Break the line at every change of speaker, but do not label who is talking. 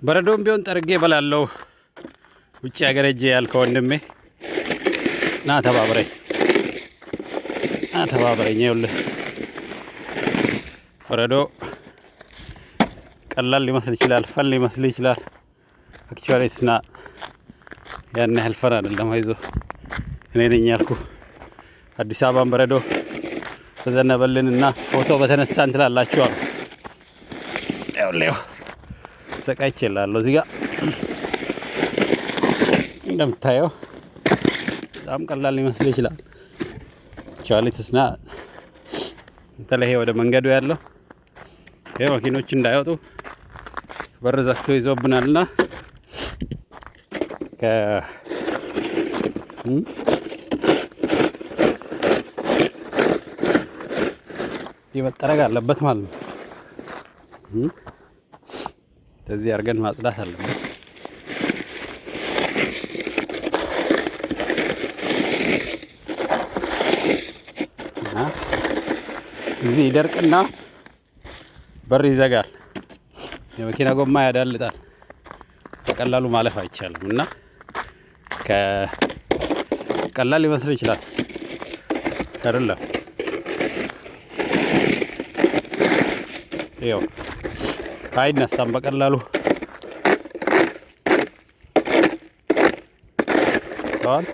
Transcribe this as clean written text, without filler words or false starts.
በረዶም ቢሆን ጠርጌ እበላለሁ። ውጭ ሀገር ሄጄ ያልከው ወንድሜ ና ተባብረኝ፣ ይኸውልህ በረዶ ቀላል ሊመስል ይችላል፣ ፈን ሊመስል ይችላል። አክቹዋሊ ስና ያን ያህል ፈን አይደለም። አይዞህ እኔ ነኝ ያልኩ። አዲስ አበባን በረዶ ተዘነበልንና ፎቶ በተነሳን ትላላችሁ አሉ። ይኸውልህ ሰቃይቼላለሁ እዚህ ጋር እንደምታየው በጣም ቀላል ሊመስል ይችላል። አክቹዋሊ ስና በተለይ ወደ መንገዱ ያለው መኪኖች እንዳይወጡ በር ዘግቶ ይዞብናልና መጠረግ አለበት ማለት ነው። እንደዚህ አድርገን ማጽዳት አለበት። እዚህ ይደርቅና በር ይዘጋል፣ የመኪና ጎማ ያዳልጣል። በቀላሉ ማለፍ አይቻልም እና ቀላል ሊመስል ይችላል አይደለም። ይኸው አይነሳም በቀላሉ ተዋል